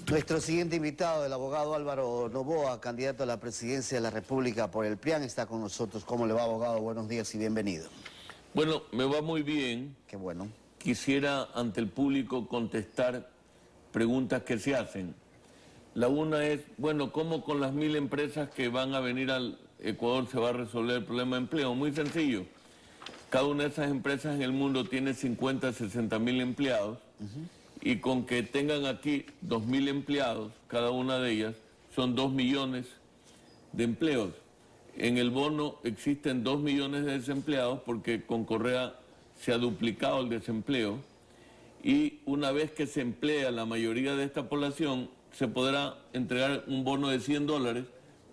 Nuestro siguiente invitado, el abogado Álvaro Noboa, candidato a la presidencia de la República por el PRIAN, está con nosotros. ¿Cómo le va, abogado? Buenos días y bienvenido. Bueno, me va muy bien. Qué bueno. Quisiera ante el público contestar preguntas que se hacen. La una es, bueno, ¿cómo con las 1000 empresas que van a venir al Ecuador se va a resolver el problema de empleo? Muy sencillo. Cada una de esas empresas en el mundo tiene 50, 60.000 empleados. Y con que tengan aquí 2.000 empleados, cada una de ellas, son 2 millones de empleos. En el bono existen 2 millones de desempleados porque con Correa se ha duplicado el desempleo y una vez que se emplea la mayoría de esta población, se podrá entregar un bono de $100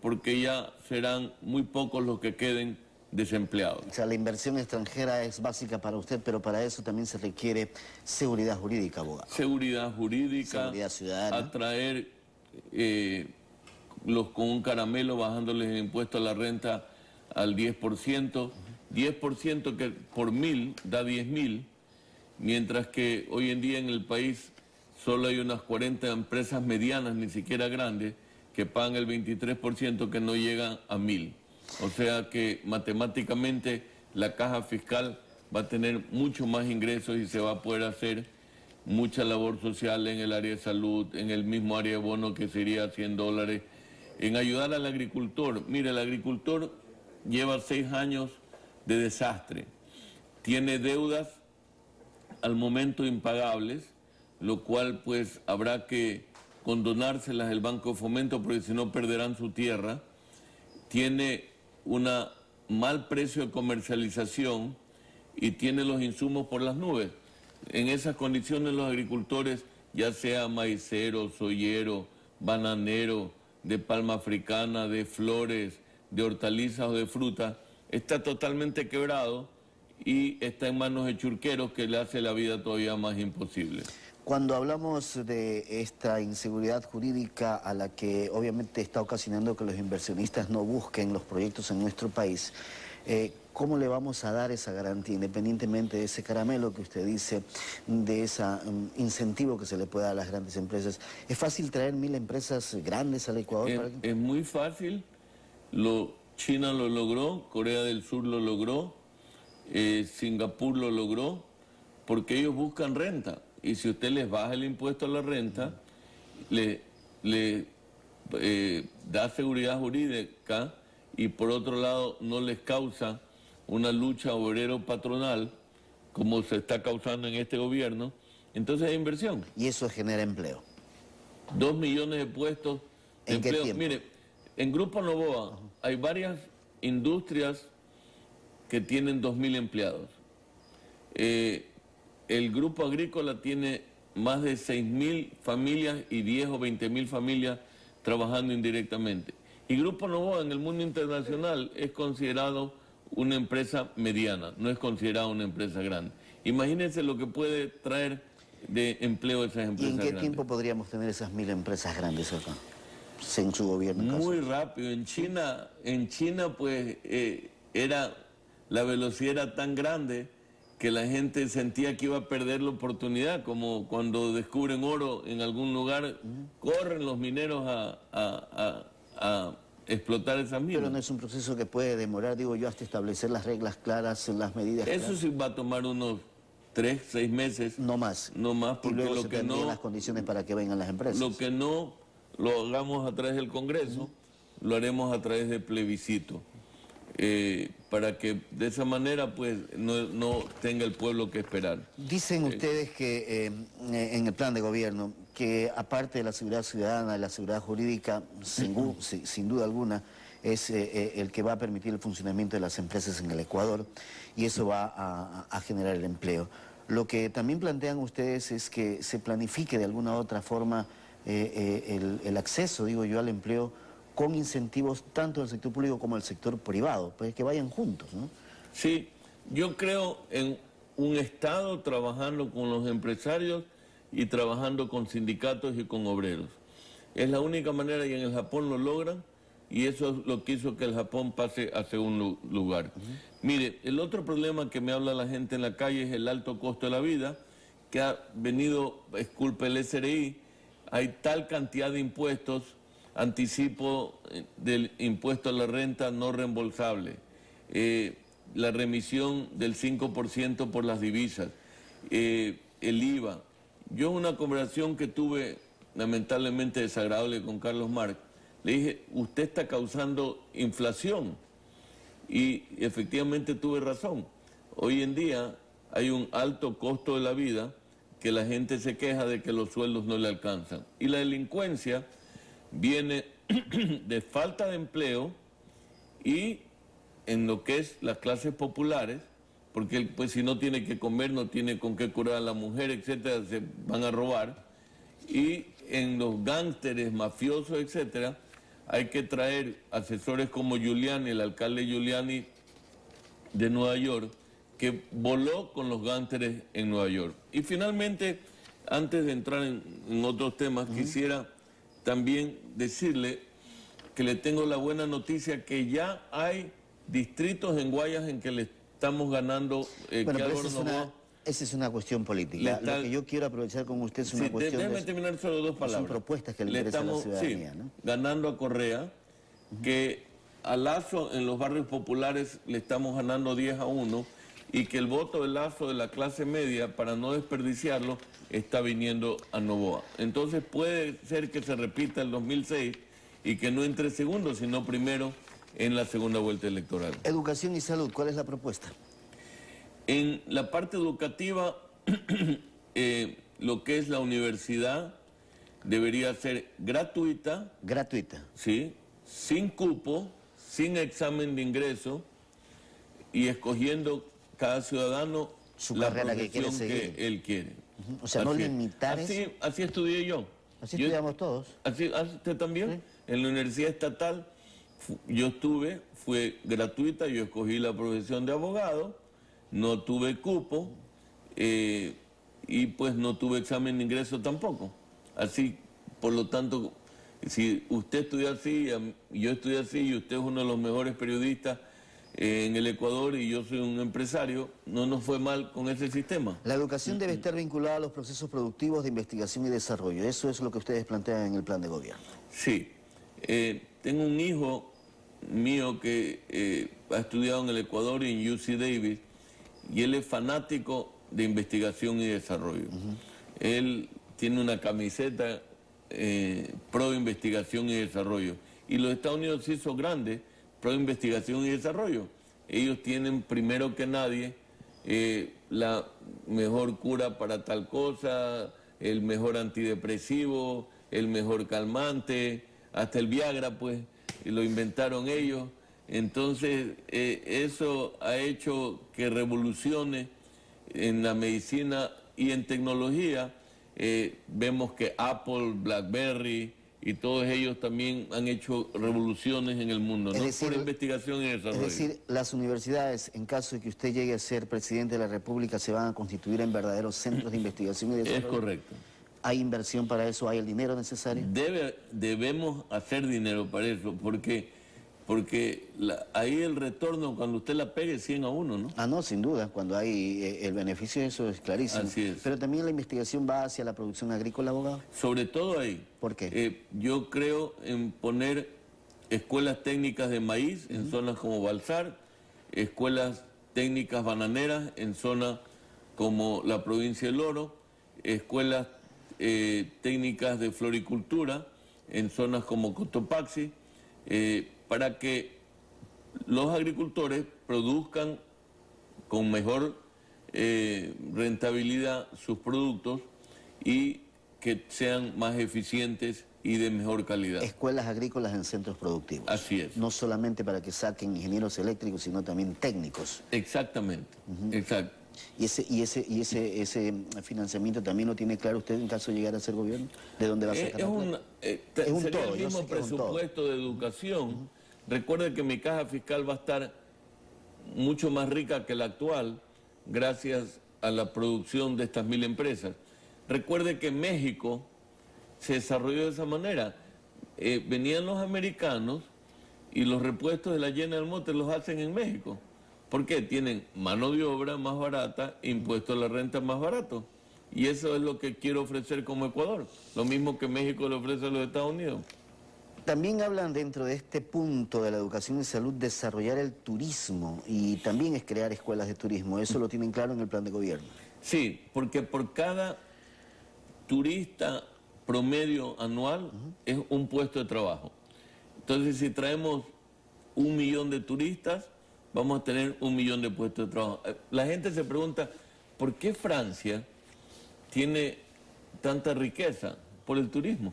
porque ya serán muy pocos los que queden desempleados. O sea, la inversión extranjera es básica para usted, pero para eso también se requiere seguridad jurídica, abogado. Seguridad jurídica, seguridad ciudadana. Atraer con un caramelo bajándoles el impuesto a la renta al 10%, 10% que por 1000 da 10.000, mientras que hoy en día en el país solo hay unas 40 empresas medianas, ni siquiera grandes, que pagan el 23% que no llegan a 1000. O sea que matemáticamente la caja fiscal va a tener mucho más ingresos y se va a poder hacer mucha labor social en el área de salud, en el mismo área de bono que sería $100, en ayudar al agricultor. Mire, el agricultor lleva 6 años de desastre, tiene deudas al momento impagables, lo cual pues habrá que condonárselas el Banco de Fomento porque si no perderán su tierra, tiene un mal precio de comercialización y tiene los insumos por las nubes. En esas condiciones los agricultores, ya sea maicero, soyero, bananero, de palma africana, de flores, de hortalizas o de fruta, está totalmente quebrado y está en manos de churqueros que le hace la vida todavía más imposible. Cuando hablamos de esta inseguridad jurídica a la que obviamente está ocasionando que los inversionistas no busquen los proyectos en nuestro país, ¿cómo le vamos a dar esa garantía, independientemente de ese caramelo que usted dice, de ese incentivo que se le puede dar a las grandes empresas? ¿Es fácil traer 1000 empresas grandes al Ecuador? Es muy fácil. China lo logró, Corea del Sur lo logró, Singapur lo logró, porque ellos buscan renta. Y si usted les baja el impuesto a la renta, le da seguridad jurídica y por otro lado no les causa una lucha obrero-patronal como se está causando en este gobierno, entonces hay inversión. Y eso genera empleo. 2 millones de puestos de ¿En qué empleo. tiempo? Mire, en Grupo Noboa hay varias industrias que tienen 2.000 empleados. El Grupo Agrícola tiene más de 6.000 familias y 10 o 20.000 familias trabajando indirectamente. Y Grupo Noboa en el mundo internacional es considerado una empresa mediana, no es considerado una empresa grande. Imagínense lo que puede traer de empleo esas empresas grandes. ¿Y en qué tiempo podríamos tener esas 1000 empresas grandes acá, en su gobierno? Muy rápido. En China pues la velocidad era tan grande que la gente sentía que iba a perder la oportunidad, como cuando descubren oro en algún lugar, corren los mineros a explotar esas minas. Pero no es un proceso que puede demorar, digo yo, hasta establecer las reglas claras, las medidas Eso claras. sí va a tomar unos 3, 6 meses. No más. No más, porque y luego lo se que no... las condiciones para que vengan las empresas. Lo que no lo hagamos a través del Congreso, lo haremos a través de plebiscito. Para que de esa manera pues no tenga el pueblo que esperar. Dicen ustedes que en el plan de gobierno, que aparte de la seguridad ciudadana y la seguridad jurídica, sin duda alguna, es el que va a permitir el funcionamiento de las empresas en el Ecuador y eso va a generar el empleo. Lo que también plantean ustedes es que se planifique de alguna u otra forma el acceso, digo yo, al empleo con incentivos tanto del sector público como del sector privado, pues que vayan juntos, ¿no? Sí, yo creo en un Estado trabajando con los empresarios y trabajando con sindicatos y con obreros. Es la única manera y en el Japón lo logran y eso es lo que hizo que el Japón pase a segundo lugar. Mire, el otro problema que me habla la gente en la calle es el alto costo de la vida, que ha venido, es culpa del SRI, hay tal cantidad de impuestos, anticipo del impuesto a la renta no reembolsable, la remisión del 5% por las divisas, el IVA. Yo en una conversación que tuve lamentablemente desagradable con Carlos Marx, le dije, usted está causando inflación, y efectivamente tuve razón. Hoy en día hay un alto costo de la vida que la gente se queja de que los sueldos no le alcanzan. Y la delincuencia viene de falta de empleo y en lo que es las clases populares, porque pues si no tiene que comer, no tiene con qué curar a la mujer, etcétera, se van a robar. Y en los gánsteres, mafiosos, etcétera, hay que traer asesores como Giuliani, el alcalde Giuliani de Nueva York, que voló con los gánsteres en Nueva York. Y finalmente, antes de entrar en otros temas, quisiera también decirle que le tengo la buena noticia que ya hay distritos en Guayas en que le estamos ganando. Esa es una cuestión política. Lo que yo quiero aprovechar con usted es una cuestión déjeme terminar solo dos palabras. Son propuestas que le interesan a la ciudadanía, ¿no? Ganando a Correa, que a Lazo en los barrios populares le estamos ganando 10-1, y que el voto de Lazo de la clase media, para no desperdiciarlo, está viniendo a Noboa. Entonces puede ser que se repita el 2006 y que no entre segundo, sino primero en la segunda vuelta electoral. Educación y salud, ¿cuál es la propuesta? En la parte educativa, lo que es la universidad debería ser gratuita. Gratuita. Sí, sin cupo, sin examen de ingreso y escogiendo cada ciudadano la profesión que él quiere. O sea, no limitar eso. Así estudié yo. Así estudiamos todos. ¿Usted también? ¿Sí? En la Universidad Estatal yo estuve, fue gratuita, yo escogí la profesión de abogado, no tuve cupo y pues no tuve examen de ingreso tampoco. Así, por lo tanto, si usted estudia así, yo estudié así y usted es uno de los mejores periodistas en el Ecuador y yo soy un empresario, no nos fue mal con ese sistema. La educación debe estar vinculada a los procesos productivos de investigación y desarrollo. Eso es lo que ustedes plantean en el plan de gobierno. Sí. Tengo un hijo mío que ha estudiado en el Ecuador y en UC Davis, y él es fanático de investigación y desarrollo. Él tiene una camiseta pro investigación y desarrollo. Y los Estados Unidos se hizo grande pro investigación y desarrollo. Ellos tienen primero que nadie la mejor cura para tal cosa, el mejor antidepresivo, el mejor calmante, hasta el Viagra, pues, lo inventaron ellos. Entonces, eso ha hecho que revoluciones en la medicina y en tecnología. Vemos que Apple, BlackBerry y todos ellos también han hecho revoluciones en el mundo, ¿no? Por investigación y desarrollo. Es decir, las universidades, en caso de que usted llegue a ser presidente de la República, se van a constituir en verdaderos centros de investigación y desarrollo. Es correcto. ¿Hay inversión para eso? ¿Hay el dinero necesario? Debemos hacer dinero para eso, porque ahí el retorno, cuando usted la pegue, 100-1, ¿no? Ah, no, sin duda, cuando hay el beneficio de eso es clarísimo. Así es. Pero también la investigación va hacia la producción agrícola, abogado. Sobre todo ahí. ¿Por qué? Yo creo en poner escuelas técnicas de maíz en zonas como Balsar, escuelas técnicas bananeras en zonas como la provincia del Oro, escuelas técnicas de floricultura en zonas como Cotopaxi, para que los agricultores produzcan con mejor rentabilidad sus productos y que sean más eficientes y de mejor calidad. Escuelas agrícolas en centros productivos. Así es. No solamente para que saquen ingenieros eléctricos, sino también técnicos. Exactamente, exacto. ¿Y ese financiamiento también lo tiene claro usted en caso de llegar a ser gobierno? ¿De dónde va a sacar la plata? Sería el mismo presupuesto de educación. Recuerde que mi caja fiscal va a estar mucho más rica que la actual gracias a la producción de estas 1000 empresas. Recuerde que México se desarrolló de esa manera. Venían los americanos y los repuestos de la General Motors los hacen en México. ¿Por qué? Tienen mano de obra más barata, impuesto a la renta más barato. Y eso es lo que quiero ofrecer como Ecuador, lo mismo que México le ofrece a los Estados Unidos. También hablan dentro de este punto de la educación y salud desarrollar el turismo y también es crear escuelas de turismo. ¿Eso lo tienen claro en el plan de gobierno? Sí, porque por cada turista promedio anual es un puesto de trabajo. Entonces, si traemos 1 millón de turistas, vamos a tener 1 millón de puestos de trabajo. La gente se pregunta, ¿por qué Francia tiene tanta riqueza? Por el turismo.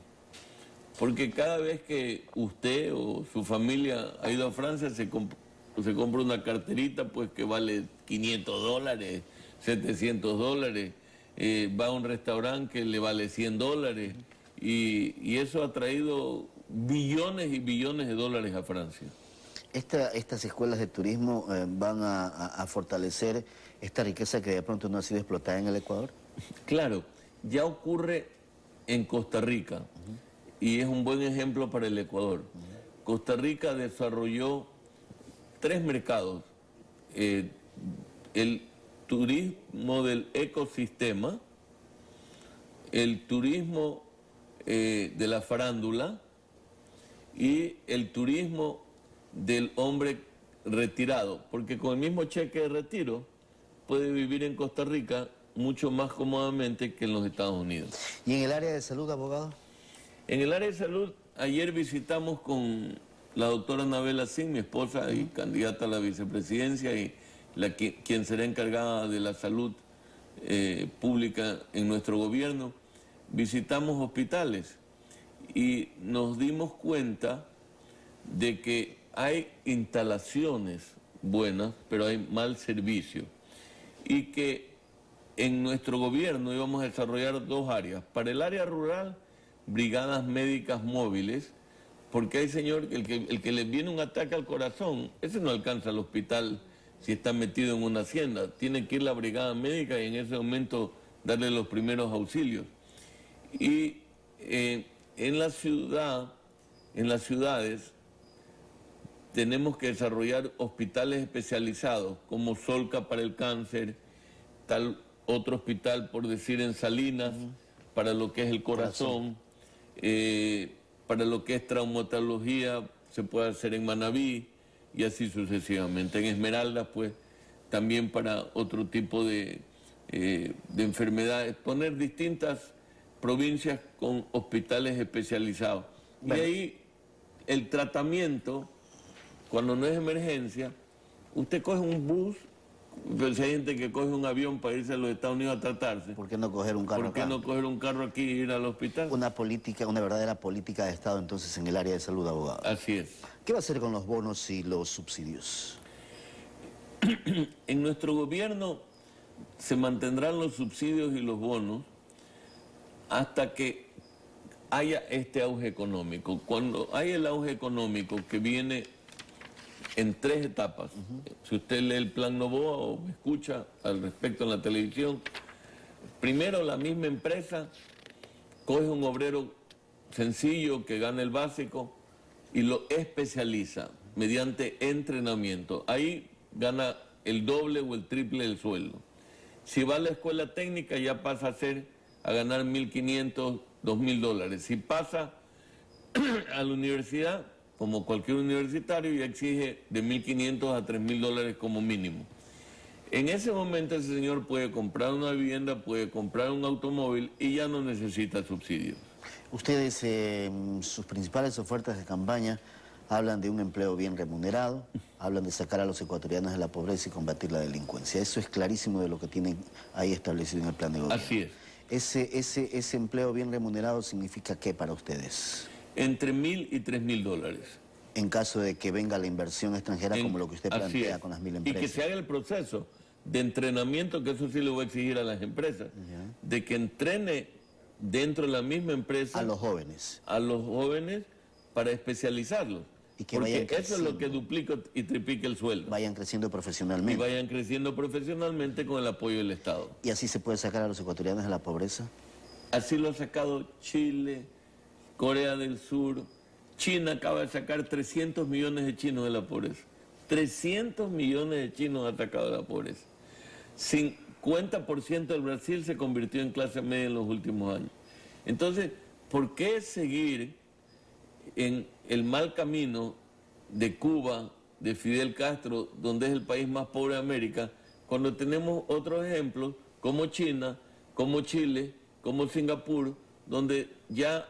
Porque cada vez que usted o su familia ha ido a Francia, se compra una carterita pues que vale $500, $700, va a un restaurante que le vale $100 y eso ha traído billones y billones de dólares a Francia. Estas escuelas de turismo van a fortalecer esta riqueza que de pronto no ha sido explotada en el Ecuador. Claro, ya ocurre en Costa Rica. Y es un buen ejemplo para el Ecuador. Costa Rica desarrolló 3 mercados. El turismo del ecosistema, el turismo de la farándula y el turismo del hombre retirado. Porque con el mismo cheque de retiro puede vivir en Costa Rica mucho más cómodamente que en los Estados Unidos. ¿Y en el área de salud, abogado? En el área de salud, ayer visitamos con la doctora Anabela Sin, mi esposa y candidata a la vicepresidencia y quien será encargada de la salud pública en nuestro gobierno. Visitamos hospitales y nos dimos cuenta de que hay instalaciones buenas, pero hay mal servicio. Y que en nuestro gobierno íbamos a desarrollar 2 áreas. Para el área rural, brigadas médicas móviles, porque hay señor, el que le viene un ataque al corazón, ese no alcanza al hospital si está metido en una hacienda, tiene que ir la brigada médica y en ese momento darle los primeros auxilios. Y en las ciudades tenemos que desarrollar hospitales especializados, como Solca para el cáncer, tal otro hospital, por decir, en Salinas, para lo que es el corazón. Para lo que es traumatología se puede hacer en Manabí y así sucesivamente. En Esmeraldas, pues, también para otro tipo de enfermedades. Poner distintas provincias con hospitales especializados. Bueno. Y ahí el tratamiento, cuando no es emergencia, usted coge un bus. Pero si hay gente que coge un avión para irse a los Estados Unidos a tratarse. ¿Por qué no coger un carro acá? ¿Por qué no coger un carro aquí e ir al hospital? Una verdadera política de Estado entonces en el área de salud, abogado. Así es. ¿Qué va a hacer con los bonos y los subsidios? En nuestro gobierno se mantendrán los subsidios y los bonos hasta que haya este auge económico. Cuando hay el auge económico que viene en 3 etapas. Si usted lee el Plan Novoa o me escucha al respecto en la televisión, primero la misma empresa coge un obrero sencillo que gana el básico y lo especializa mediante entrenamiento. Ahí gana el doble o el triple del sueldo. Si va a la escuela técnica ya pasa a ganar $1.500, $2.000. Si pasa a la universidad, como cualquier universitario, ya exige de $1.500 a $3.000 como mínimo. En ese momento ese señor puede comprar una vivienda, puede comprar un automóvil y ya no necesita subsidios. Ustedes, sus principales ofertas de campaña, hablan de un empleo bien remunerado, hablan de sacar a los ecuatorianos de la pobreza y combatir la delincuencia. Eso es clarísimo de lo que tienen ahí establecido en el plan de gobierno. Así es. Ese empleo bien remunerado significa ¿qué para ustedes? Entre $1.000 y $3.000. En caso de que venga la inversión extranjera, como lo que usted plantea con las 1.000 empresas. Y que se haga el proceso de entrenamiento, que eso sí le voy a exigir a las empresas, de que entrene dentro de la misma empresa a los jóvenes. A los jóvenes para especializarlos. Y que porque eso es lo que duplica y triplica el sueldo. Vayan creciendo profesionalmente. Y vayan creciendo profesionalmente con el apoyo del Estado. ¿Y así se puede sacar a los ecuatorianos de la pobreza? Así lo ha sacado Chile, Corea del Sur. China acaba de sacar 300 millones de chinos de la pobreza. 300 millones de chinos ha sacado de la pobreza. Sin 50% del Brasil se convirtió en clase media en los últimos años. Entonces, ¿por qué seguir en el mal camino de Cuba, de Fidel Castro, donde es el país más pobre de América, cuando tenemos otros ejemplos como China, como Chile, como Singapur, donde ya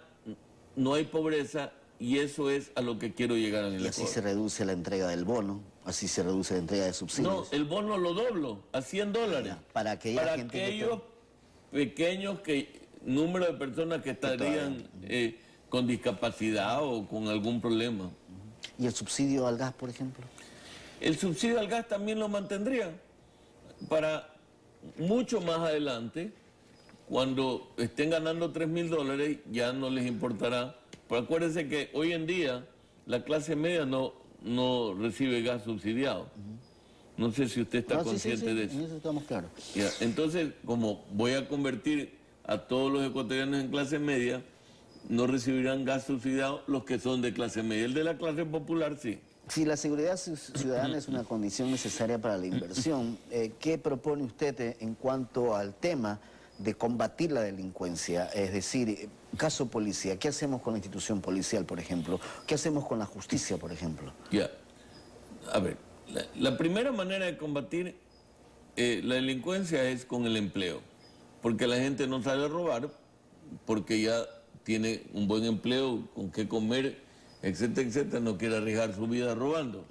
no hay pobreza? Y eso es a lo que quiero llegar en el Ecuador. Y así se reduce la entrega del bono, así se reduce la entrega de subsidios. No, el bono lo doblo a $100. Ya, para aquellos pequeños número de personas que estarían con discapacidad o con algún problema. ¿Y el subsidio al gas, por ejemplo? El subsidio al gas también lo mantendría para mucho más adelante, cuando estén ganando $3.000, ya no les importará. Pero acuérdense que hoy en día la clase media no recibe gas subsidiado. No sé si usted está consciente de eso. En eso estamos claros. Ya, entonces, como voy a convertir a todos los ecuatorianos en clase media, no recibirán gas subsidiado los que son de clase media. El de la clase popular sí. Si la seguridad ciudadana es una condición necesaria para la inversión, ¿qué propone usted en cuanto al tema de combatir la delincuencia? Es decir, caso policía, ¿qué hacemos con la institución policial, por ejemplo? ¿Qué hacemos con la justicia, por ejemplo? Ya, a ver, la primera manera de combatir la delincuencia es con el empleo, porque la gente no sabe robar, porque ya tiene un buen empleo, con qué comer, etcétera, etcétera, no quiere arriesgar su vida robando.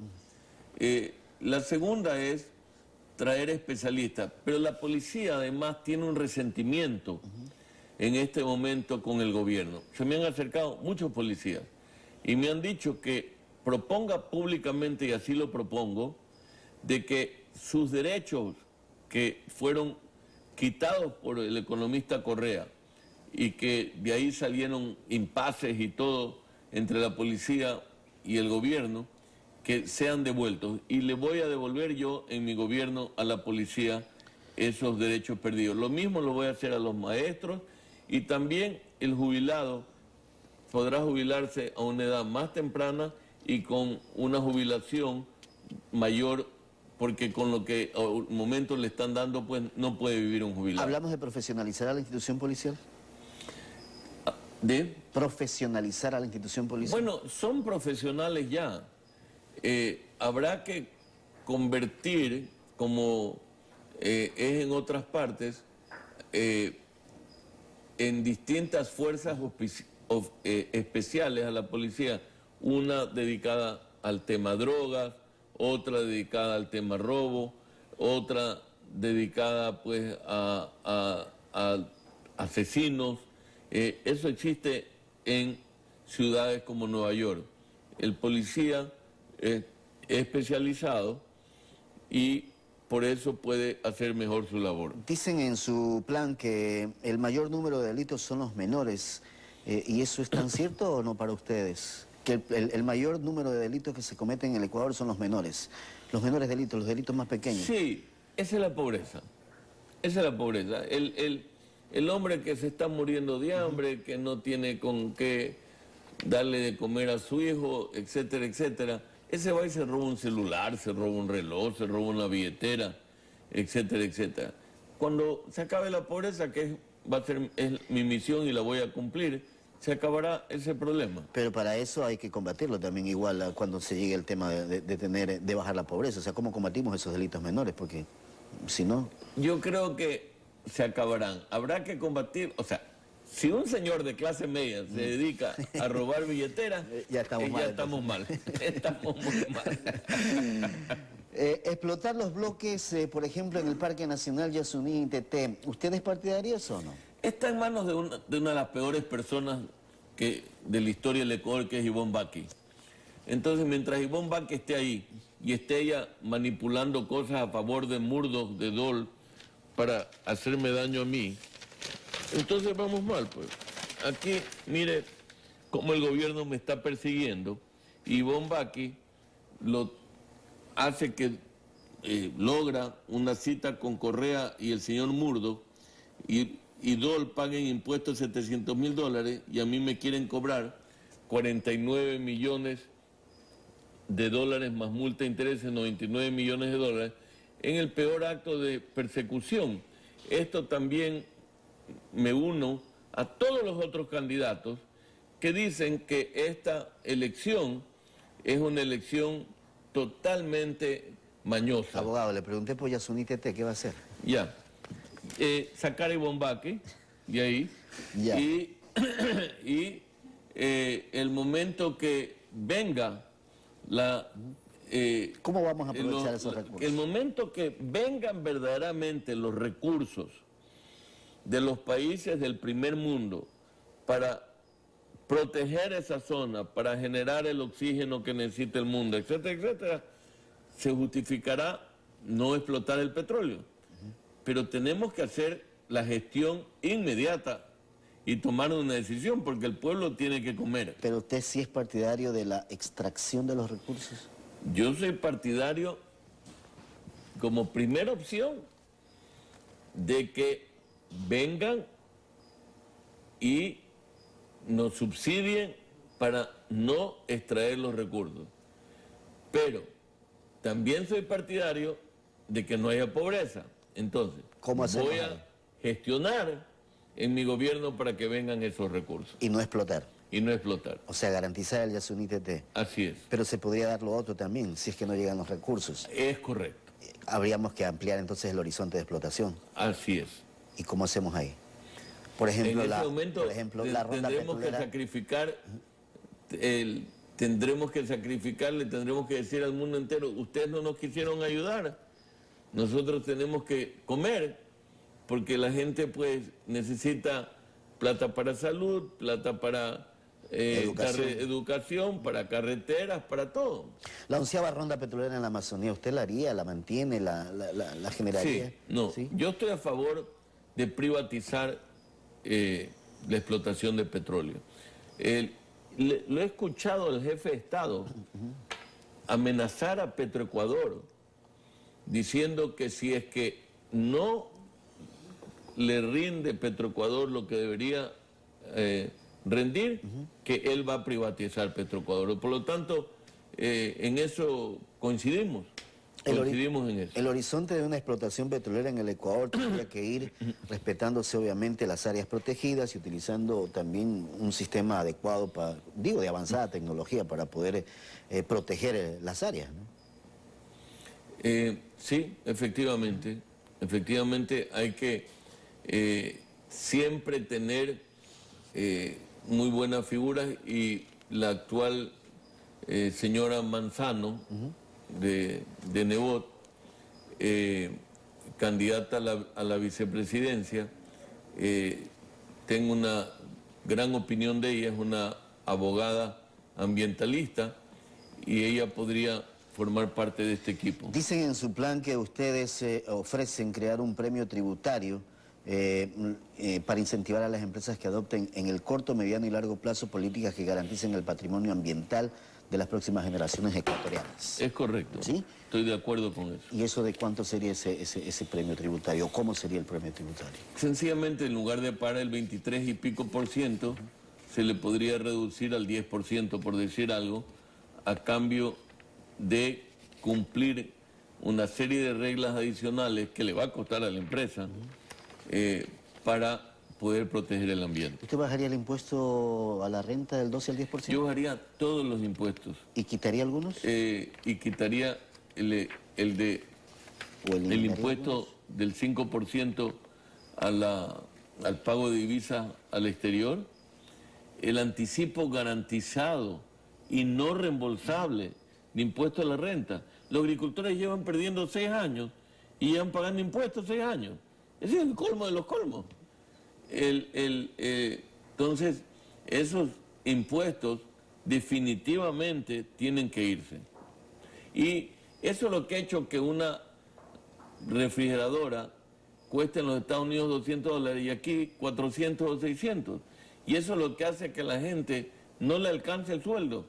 La segunda es traer especialistas, pero la policía además tiene un resentimiento en este momento con el gobierno. Se me han acercado muchos policías y me han dicho que proponga públicamente, y así lo propongo, de que sus derechos que fueron quitados por el economista Correa y que de ahí salieron impases y todo entre la policía y el gobierno, que sean devueltos. Y le voy a devolver yo en mi gobierno a la policía esos derechos perdidos. Lo mismo lo voy a hacer a los maestros, y también el jubilado podrá jubilarse a una edad más temprana y con una jubilación mayor, porque con lo que al momento le están dando, pues no puede vivir un jubilado. ¿Hablamos de profesionalizar a la institución policial? ¿De? Profesionalizar a la institución policial. Bueno, son profesionales ya. Habrá que convertir, como es en otras partes, en distintas fuerzas especiales a la policía, una dedicada al tema drogas, otra dedicada al tema robo, otra dedicada pues a asesinos. Eso existe en ciudades como Nueva York. El policía es especializado y por eso puede hacer mejor su labor. Dicen en su plan que el mayor número de delitos son los menores. ¿Y eso es tan cierto o no para ustedes? Que el mayor número de delitos que se cometen en el Ecuador son los menores. Los menores delitos, los delitos más pequeños. Sí, esa es la pobreza. Esa es la pobreza. El hombre que se está muriendo de hambre, que no tiene con qué darle de comer a su hijo, etcétera, etcétera. Ese va y se roba un celular, se roba un reloj, se roba una billetera, etcétera, etcétera. Cuando se acabe la pobreza, que es mi misión y la voy a cumplir, se acabará ese problema. Pero para eso hay que combatirlo también igual cuando se llegue el tema de bajar la pobreza. O sea, ¿cómo combatimos esos delitos menores? Porque si no... Yo creo que se acabarán. Habrá que combatir, o sea, si un señor de clase media se dedica a robar billeteras, ya estamos mal. Estamos muy mal. Explotar los bloques, por ejemplo, en el Parque Nacional Yasuní Teté, ¿usted es partidario de eso o no? Está en manos de una de las peores personas de la historia del Ecuador, que es Ivonne Baqui. Entonces, mientras Ivonne Baqui esté ahí y esté ella manipulando cosas a favor de Murdoch, de Dole, para hacerme daño a mí, entonces vamos mal, pues. Aquí, mire cómo el gobierno me está persiguiendo. Ivonne Baqui lo hace que logra una cita con Correa y el señor Murdoch, y Dole paguen impuestos de $700.000 y a mí me quieren cobrar 49 millones de dólares más multa de intereses, 99 millones de dólares, en el peor acto de persecución. esto también me uno a todos los otros candidatos que dicen que esta elección es una elección totalmente mañosa. Abogado, le pregunté por Yasuní Tete, ¿qué va a hacer? Ya. Sacar el bombaque de ahí. Ya. Y el momento que venga la... ¿Cómo vamos a aprovechar esos recursos? El momento que vengan verdaderamente los recursos de los países del primer mundo para proteger esa zona, para generar el oxígeno que necesita el mundo, etcétera, etcétera, se justificará no explotar el petróleo. Pero tenemos que hacer la gestión inmediata y tomar una decisión, porque el pueblo tiene que comer. ¿Pero usted sí es partidario de la extracción de los recursos? Yo soy partidario, como primera opción, de que vengan y nos subsidien para no extraer los recursos. Pero también soy partidario de que no haya pobreza. Entonces, voy a gestionar en mi gobierno para que vengan esos recursos. Y no explotar. Y no explotar. O sea, garantizar el Yasuní Tete. Así es. Pero se podría dar lo otro también, si es que no llegan los recursos. Es correcto. Habríamos que ampliar entonces el horizonte de explotación. Así es. ¿Y cómo hacemos ahí? Por ejemplo, en ese momento la ronda tendremos petrolera... que sacrificar, le tendremos que decir al mundo entero, ustedes no nos quisieron ayudar, nosotros tenemos que comer, porque la gente pues necesita plata para salud, plata para educación, para carreteras, para todo. La 11ª ronda petrolera en la Amazonía, ¿usted la haría, la mantiene, la generaría? Sí, no, ¿sí? Yo estoy a favor de privatizar la explotación de petróleo. Lo he escuchado al jefe de Estado amenazar a Petroecuador diciendo que si es que no le rinde Petroecuador lo que debería rendir, que él va a privatizar Petroecuador. Por lo tanto, en eso coincidimos. En eso. El horizonte de una explotación petrolera en el Ecuador tendría que ir respetándose obviamente las áreas protegidas y utilizando también un sistema adecuado para, de avanzada tecnología para poder proteger las áreas, ¿no? Sí, efectivamente. Efectivamente hay que siempre tener muy buenas figuras, y la actual señora Manzano de Nebot, candidata a la vicepresidencia, tengo una gran opinión de ella, es una abogada ambientalista y ella podría formar parte de este equipo. Dicen en su plan que ustedes ofrecen crear un premio tributario para incentivar a las empresas que adopten en el corto, mediano y largo plazo políticas que garanticen el patrimonio ambiental de las próximas generaciones ecuatorianas. Es correcto. ¿Sí? Estoy de acuerdo con eso. ¿Y eso de cuánto sería ese premio tributario? ¿Cómo sería el premio tributario? Sencillamente, en lugar de pagar el 23 y pico por ciento, se le podría reducir al 10%, por decir algo, a cambio de cumplir una serie de reglas adicionales que le va a costar a la empresa para poder proteger el ambiente. ¿Usted bajaría el impuesto a la renta del 12 al 10%? Yo bajaría todos los impuestos. ¿Y quitaría algunos? Y quitaría el impuesto del 5% al pago de divisas al exterior, el anticipo garantizado y no reembolsable de impuesto a la renta. Los agricultores llevan perdiendo 6 años y llevan pagando impuestos 6 años. Ese es el colmo de los colmos. Entonces, esos impuestos definitivamente tienen que irse. Y eso es lo que ha hecho que una refrigeradora cueste en los Estados Unidos $200 y aquí 400 o 600. Y eso es lo que hace que la gente no le alcance el sueldo.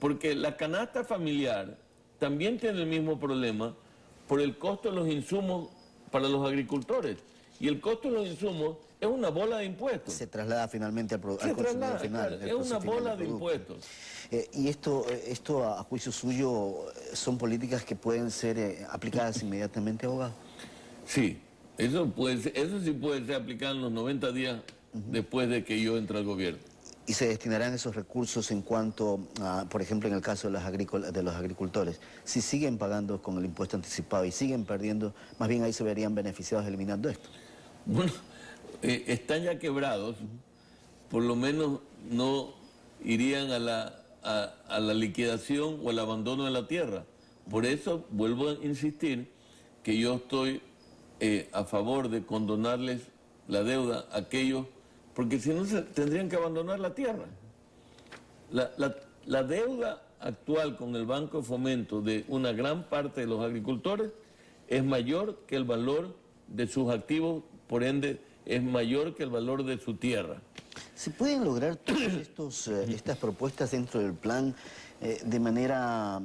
Porque la canasta familiar también tiene el mismo problema por el costo de los insumos para los agricultores. Y el costo de los insumos es una bola de impuestos. Se traslada finalmente al consumidor final. Claro, es una bola de impuestos. Y esto, a juicio suyo, ¿son políticas que pueden ser aplicadas inmediatamente, abogado? Sí, Eso sí puede ser aplicado en los 90 días después de que yo entre al gobierno. ¿Y se destinarán esos recursos en cuanto a, por ejemplo, en el caso de los agricultores? Si siguen pagando con el impuesto anticipado y siguen perdiendo, más bien ahí se verían beneficiados eliminando esto. Bueno, están ya quebrados, por lo menos no irían a la liquidación o al abandono de la tierra. Por eso vuelvo a insistir que yo estoy a favor de condonarles la deuda a aquellos, porque si no tendrían que abandonar la tierra. La deuda actual con el Banco de Fomento de una gran parte de los agricultores es mayor que el valor de sus activos, por ende es mayor que el valor de su tierra. ¿Se pueden lograr todas estas propuestas dentro del plan de manera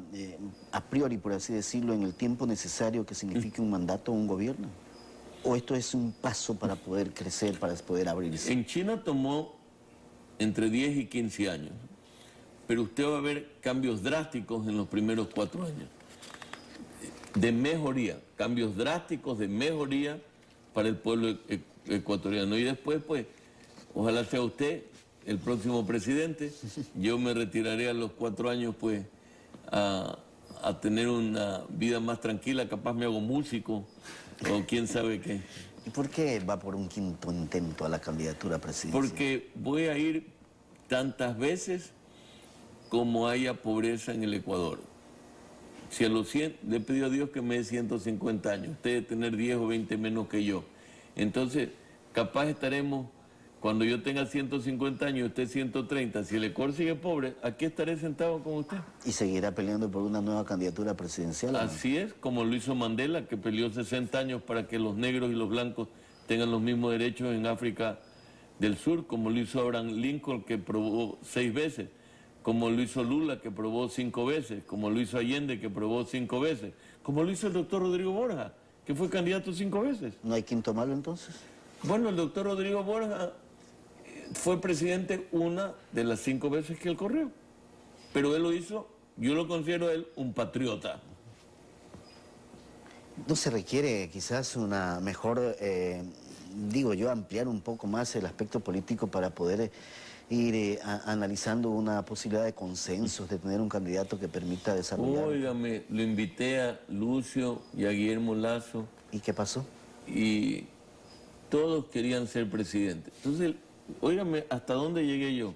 a priori, por así decirlo, en el tiempo necesario que signifique un mandato o un gobierno? ¿O esto es un paso para poder crecer, para poder abrirse? En China tomó entre 10 y 15 años, pero usted va a ver cambios drásticos en los primeros 4 años. De mejoría, cambios drásticos de mejoría para el pueblo ecuatoriano. Y después, pues, ojalá sea usted el próximo presidente. Yo me retiraré a los 4 años, pues, a tener una vida más tranquila. Capaz me hago músico o quién sabe qué. ¿Y por qué va por un quinto intento a la candidatura presidencial? Porque voy a ir tantas veces como haya pobreza en el Ecuador. Si a los 100, le he pedido a Dios que me dé 150 años, usted debe tener 10 o 20 menos que yo. Entonces, capaz estaremos, cuando yo tenga 150 años y usted 130, si el Ecuador sigue pobre, aquí estaré sentado con usted. ¿Y seguirá peleando por una nueva candidatura presidencial? Así es, como lo hizo Mandela, que peleó 60 años para que los negros y los blancos tengan los mismos derechos en África del Sur, como lo hizo Abraham Lincoln, que probó 6 veces, como lo hizo Lula, que probó 5 veces, como lo hizo Allende, que probó 5 veces, como lo hizo el doctor Rodrigo Borja, que fue candidato 5 veces. ¿No hay quinto malo entonces? Bueno, el doctor Rodrigo Borja fue presidente una de las 5 veces que él corrió, pero él lo hizo, yo lo considero a él un patriota. ¿No se requiere quizás una mejor, digo yo, ampliar un poco más el aspecto político para poder ir analizando una posibilidad de consensos, de tener un candidato que permita desarrollar? Óigame, lo invité a Lucio y a Guillermo Lasso. ¿Y qué pasó? Y todos querían ser presidentes. Entonces, óigame, ¿hasta dónde llegué yo?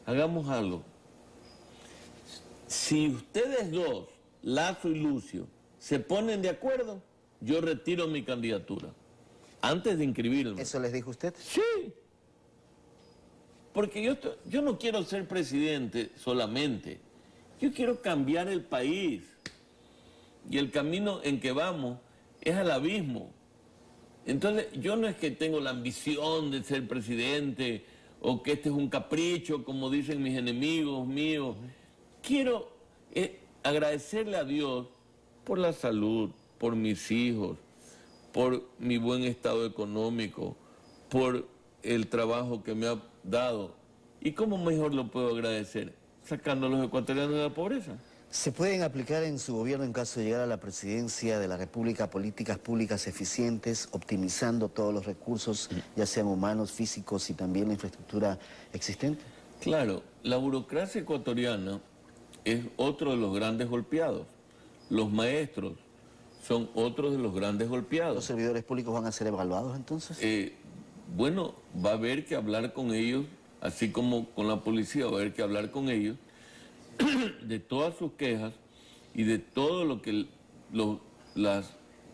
Hagamos algo. Si ustedes dos, Lasso y Lucio, se ponen de acuerdo, yo retiro mi candidatura. Antes de inscribirme. ¿Eso les dijo usted? Sí. Porque yo no quiero ser presidente solamente. Yo quiero cambiar el país. Y el camino en que vamos es al abismo. Entonces, yo no es que tengo la ambición de ser presidente o que este es un capricho, como dicen mis enemigos míos. Quiero agradecerle a Dios por la salud, por mis hijos, por mi buen estado económico, por el trabajo que me ha dado. ¿Y cómo mejor lo puedo agradecer? Sacando a los ecuatorianos de la pobreza. ¿Se pueden aplicar en su gobierno, en caso de llegar a la presidencia de la República, políticas públicas eficientes, optimizando todos los recursos, ya sean humanos, físicos y también la infraestructura existente? Claro, la burocracia ecuatoriana es otro de los grandes golpeados. Los maestros son otros de los grandes golpeados. ¿Los servidores públicos van a ser evaluados entonces? Bueno, va a haber que hablar con ellos, así como con la policía, va a haber que hablar con ellos de todas sus quejas y de todo lo que los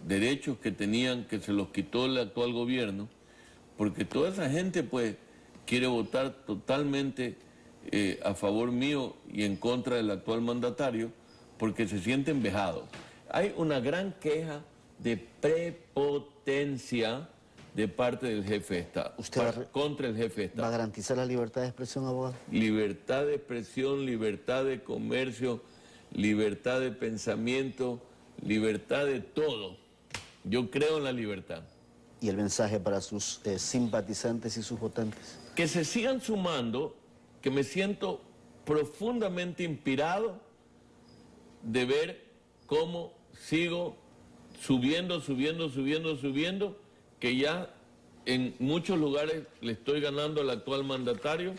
derechos que tenían, que se los quitó el actual gobierno, porque toda esa gente pues quiere votar totalmente a favor mío y en contra del actual mandatario, porque se sienten vejados. Hay una gran queja de prepotencia de parte del jefe de Estado, contra el jefe de Estado. ¿Va a garantizar la libertad de expresión, abogado? Libertad de expresión, libertad de comercio, libertad de pensamiento, libertad de todo. Yo creo en la libertad. ¿Y el mensaje para sus simpatizantes y sus votantes? Que se sigan sumando, que me siento profundamente inspirado de ver cómo sigo subiendo que ya en muchos lugares le estoy ganando al actual mandatario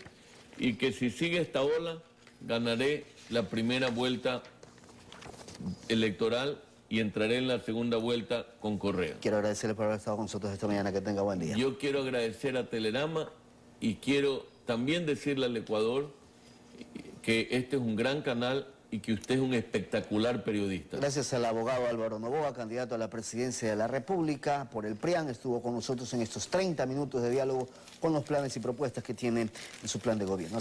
y que si sigue esta ola ganaré la primera vuelta electoral y entraré en la segunda vuelta con Correa. Quiero agradecerle por haber estado con nosotros esta mañana. Que tenga buen día. Yo quiero agradecer a Telerama y quiero también decirle al Ecuador que este es un gran canal y que usted es un espectacular periodista. Gracias al abogado Álvaro Noboa, candidato a la presidencia de la República por el PRIAN, estuvo con nosotros en estos 30 minutos de diálogo con los planes y propuestas que tiene en su plan de gobierno.